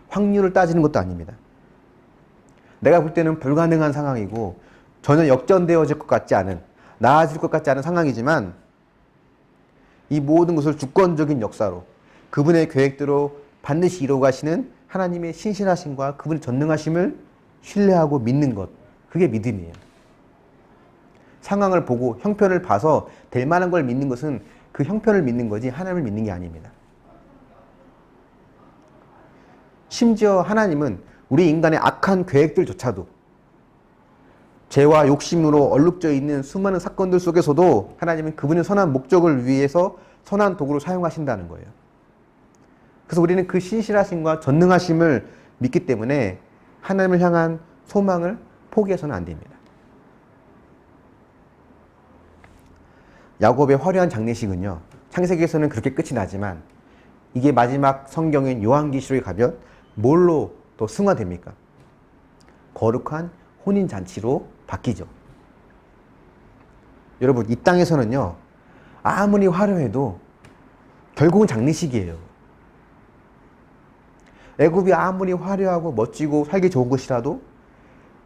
확률을 따지는 것도 아닙니다. 내가 볼 때는 불가능한 상황이고 전혀 역전되어질 것 같지 않은, 나아질 것 같지 않은 상황이지만 이 모든 것을 주권적인 역사로 그분의 계획대로 반드시 이루어 가시는 하나님의 신실하심과 그분의 전능하심을 신뢰하고 믿는 것, 그게 믿음이에요. 상황을 보고 형편을 봐서 될 만한 걸 믿는 것은 그 형편을 믿는 거지 하나님을 믿는 게 아닙니다. 심지어 하나님은 우리 인간의 악한 계획들조차도, 죄와 욕심으로 얼룩져 있는 수많은 사건들 속에서도 하나님은 그분의 선한 목적을 위해서 선한 도구로 사용하신다는 거예요. 그래서 우리는 그 신실하심과 전능하심을 믿기 때문에 하나님을 향한 소망을 포기해서는 안 됩니다. 야곱의 화려한 장례식은요, 창세기에서는 그렇게 끝이 나지만 이게 마지막 성경인 요한계시록에 가면 뭘로 또 승화됩니까? 거룩한 혼인잔치로 바뀌죠. 여러분, 이 땅에서는요, 아무리 화려해도 결국은 장례식이에요. 애굽이 아무리 화려하고 멋지고 살기 좋은 곳이라도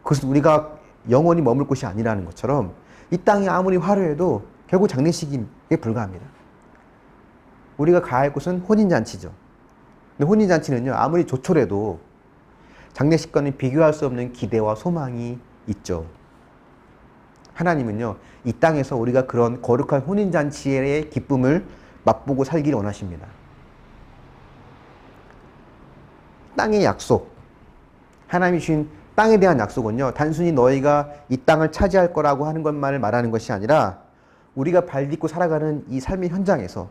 그것은 우리가 영원히 머물 곳이 아니라는 것처럼 이 땅이 아무리 화려해도 결국 장례식에 불과합니다. 우리가 가야 할 곳은 혼인잔치죠. 근데 혼인잔치는요, 아무리 조촐해도 장례식과는 비교할 수 없는 기대와 소망이 있죠. 하나님은요, 이 땅에서 우리가 그런 거룩한 혼인잔치의 기쁨을 맛보고 살기를 원하십니다. 땅의 약속, 하나님이 주신 땅에 대한 약속은요, 단순히 너희가 이 땅을 차지할 거라고 하는 것만을 말하는 것이 아니라 우리가 발 딛고 살아가는 이 삶의 현장에서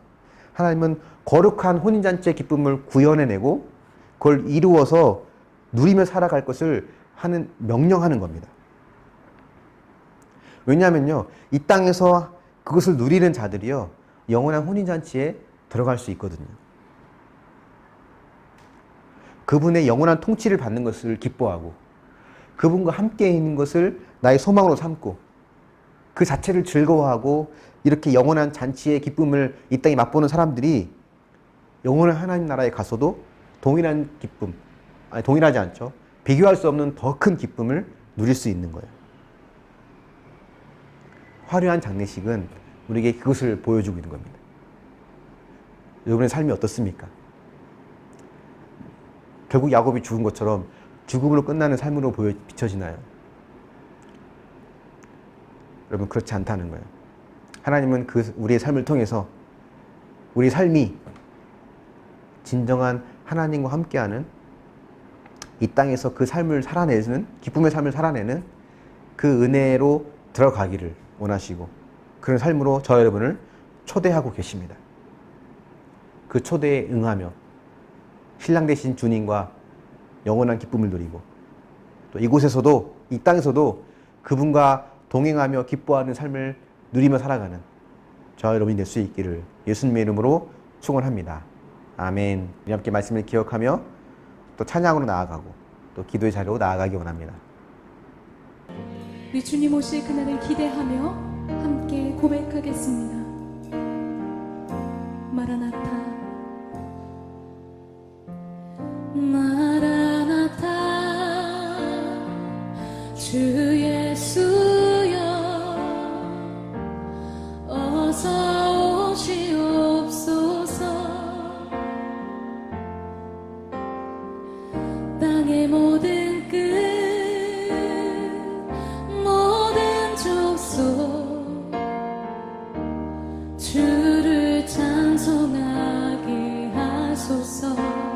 하나님은 거룩한 혼인잔치의 기쁨을 구현해내고 그걸 이루어서 누리며 살아갈 것을 명령하는 겁니다. 왜냐하면요, 이 땅에서 그것을 누리는 자들이요, 영원한 혼인잔치에 들어갈 수 있거든요. 그분의 영원한 통치를 받는 것을 기뻐하고 그분과 함께 있는 것을 나의 소망으로 삼고 그 자체를 즐거워하고 이렇게 영원한 잔치의 기쁨을 이 땅에 맛보는 사람들이 영원한 하나님 나라에 가서도 동일한 기쁨, 아니 동일하지 않죠. 비교할 수 없는 더 큰 기쁨을 누릴 수 있는 거예요. 화려한 장례식은 우리에게 그것을 보여주고 있는 겁니다. 여러분의 삶이 어떻습니까? 결국 야곱이 죽은 것처럼 죽음으로 끝나는 삶으로 비춰지나요? 여러분, 그렇지 않다는 거예요. 하나님은 우리의 삶을 통해서 우리 삶이 진정한 하나님과 함께하는 이 땅에서 그 삶을 살아내는, 기쁨의 삶을 살아내는 그 은혜로 들어가기를 원하시고 그런 삶으로 저 여러분을 초대하고 계십니다. 그 초대에 응하며 신랑 되신 주님과 영원한 기쁨을 누리고 또 이곳에서도, 이 땅에서도 그분과 동행하며 기뻐하는 삶을 누리며 살아가는 저와 여러분이 될 수 있기를 예수님의 이름으로 축원합니다. 아멘. 우리 함께 말씀을 기억하며 또 찬양으로 나아가고 또 기도의 자리로 나아가기 원합니다. 우리 주님 오실 그날을 기대하며 함께 고백하겠습니다. 마라나타 마라나타 주 예수여 어서 오시옵소서. 땅의 모든 끝 모든 족속 주를 찬송하게 하소서.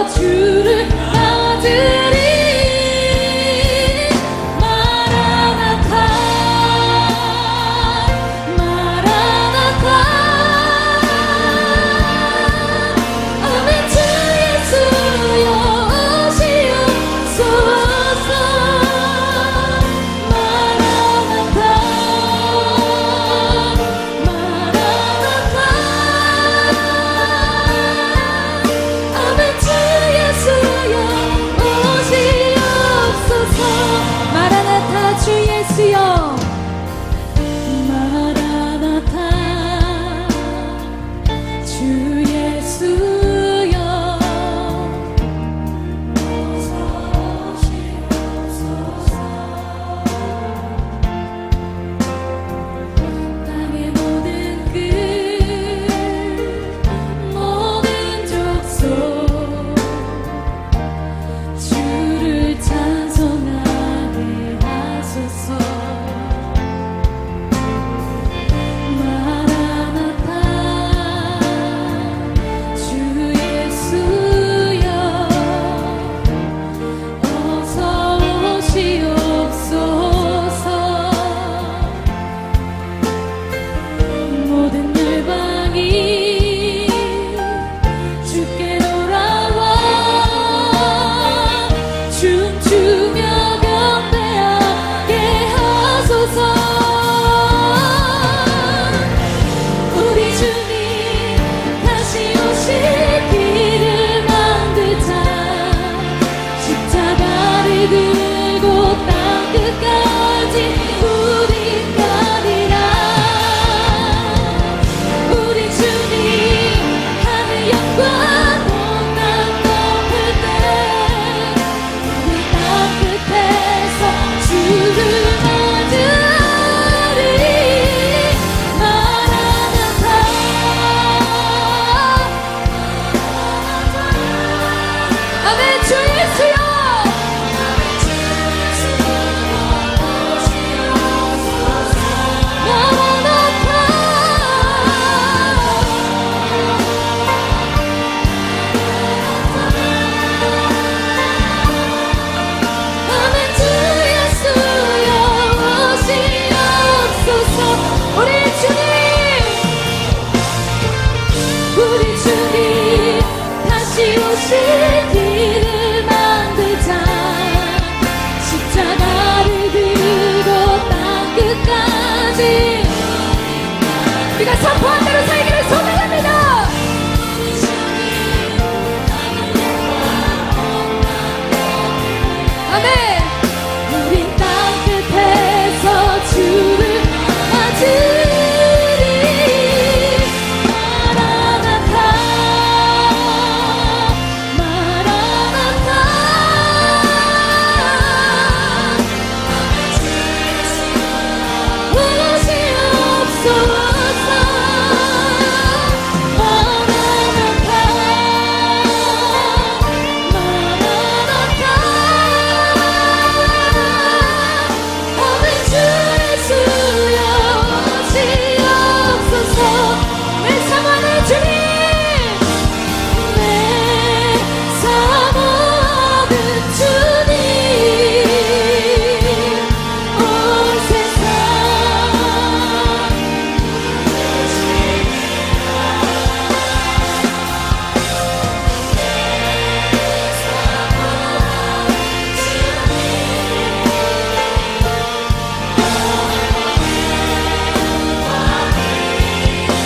주를 받으리. 마라나타 마라나타. 아멘. 주 예수여 오시옵소서. 마라나타 마라나타. 아멘. 주 예수여 오시옵소서. 마라나타. 주 예수여 마라나타. 주 예수여 어서 오시옵소서. 땅의 모든 끝 모든 족속 주를 찬송하게 하소서. 마라나타. 주 예수여 어서 오시옵소서. 모든 열방이 주께 돌아와 춤추며 경배하게 하소서. 우리 주님 다시 오실 길을 만들자. 십자가를 들고 땅 끝까지 우리 가리라. 우리 주님 하늘 영광 온땅 덮을 때 우리 땅 끝에서 주를 맞으리. 마라나타 아멘. 주 예수여 아멘. 주 예수여 오시옵소서. 우리 주님 다시 오실 길을 만들자. 십자가를 들고 땅 끝까지 우리가 선포한 대로 살기를 소망합니다. 아멘. 우린 땅 끝에서 주를 맞으리. 마라나타 마라나타. 오시옵소서. 마라나타 마라나타. 아멘. 주 예수여 오시옵소서. 내 사모하는 주님 내 사모하는 주님 온 세상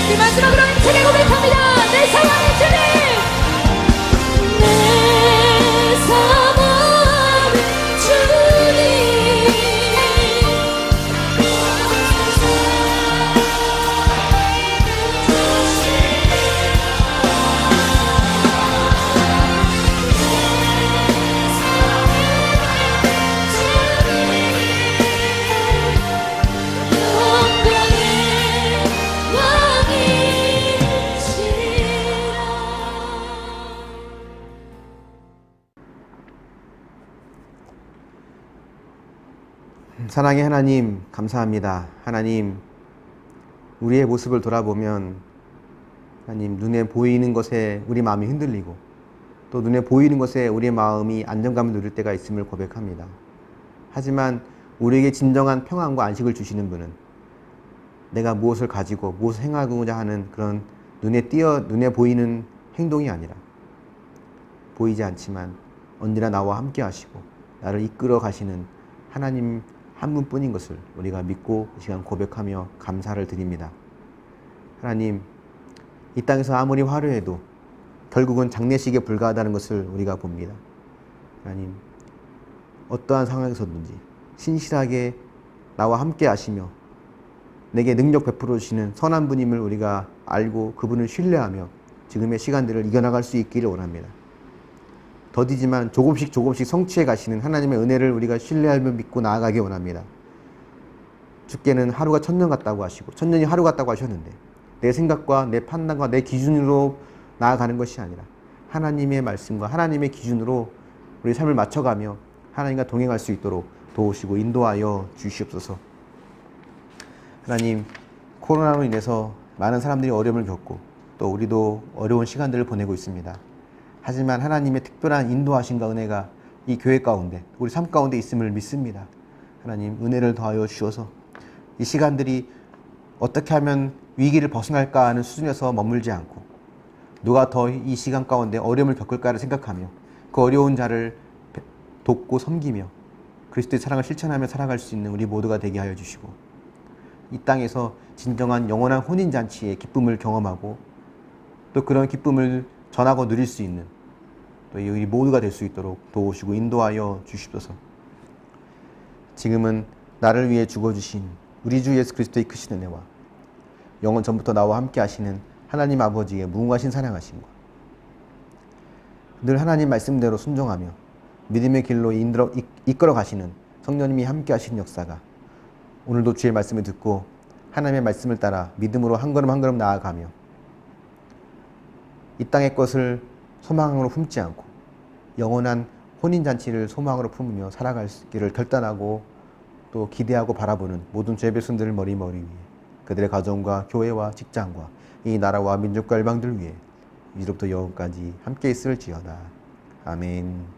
우리 마지막으로 힘차게 고백합니다. 내 사모하는 주님 내 사모하는 주님 사랑의 하나님, 감사합니다. 하나님, 우리의 모습을 돌아보면 하나님 눈에 보이는 것에 우리 마음이 흔들리고 또 눈에 보이는 것에 우리의 마음이 안정감을 누릴 때가 있음을 고백합니다. 하지만 우리에게 진정한 평안과 안식을 주시는 분은 내가 무엇을 가지고 무엇을 행하고자 하는 그런 눈에 보이는 행동이 아니라 보이지 않지만 언제나 나와 함께 하시고 나를 이끌어 가시는 하나님 한 분뿐인 것을 우리가 믿고 이 시간 고백하며 감사를 드립니다. 하나님, 이 땅에서 아무리 화려해도 결국은 장례식에 불과하다는 것을 우리가 봅니다. 하나님, 어떠한 상황에서든지 신실하게 나와 함께 하시며 내게 능력 베풀어 주시는 선한 분임을 우리가 알고 그분을 신뢰하며 지금의 시간들을 이겨나갈 수 있기를 원합니다. 더디지만 조금씩 성취해 가시는 하나님의 은혜를 우리가 신뢰하며 믿고 나아가기 원합니다. 주께는 하루가 천년 같다고 하시고 천년이 하루 같다고 하셨는데 내 생각과 내 판단과 내 기준으로 나아가는 것이 아니라 하나님의 말씀과 하나님의 기준으로 우리 삶을 맞춰가며 하나님과 동행할 수 있도록 도우시고 인도하여 주시옵소서. 하나님, 코로나로 인해서 많은 사람들이 어려움을 겪고 또 우리도 어려운 시간들을 보내고 있습니다. 하지만 하나님의 특별한 인도하심과 은혜가 이 교회 가운데 우리 삶 가운데 있음을 믿습니다. 하나님, 은혜를 더하여 주셔서 이 시간들이 어떻게 하면 위기를 벗어날까 하는 수준에서 머물지 않고 누가 더 이 시간 가운데 어려움을 겪을까를 생각하며 그 어려운 자를 돕고 섬기며 그리스도의 사랑을 실천하며 살아갈 수 있는 우리 모두가 되게 하여 주시고 이 땅에서 진정한 영원한 혼인잔치의 기쁨을 경험하고 또 그런 기쁨을 전하고 누릴 수 있는 또 우리 모두가 될 수 있도록 도우시고 인도하여 주십소서. 지금은 나를 위해 죽어주신 우리 주 예수 그리스도의 크신 은혜와 영원 전부터 나와 함께 하시는 하나님 아버지의 무궁하신 사랑하심과 늘 하나님 말씀대로 순종하며 믿음의 길로 이끌어 가시는 성령님이 함께 하시는 역사가 오늘도 주의 말씀을 듣고 하나님의 말씀을 따라 믿음으로 한 걸음 한 걸음 나아가며 이 땅의 것을 소망으로 품지 않고 영원한 혼인잔치를 소망으로 품으며 살아가기를 결단하고 또 기대하고 바라보는 모든 죄 백성들을 머리 위에 그들의 가정과 교회와 직장과 이 나라와 민족과 열방들 위해 이제부터 영원까지 함께 있을지어다. 아멘.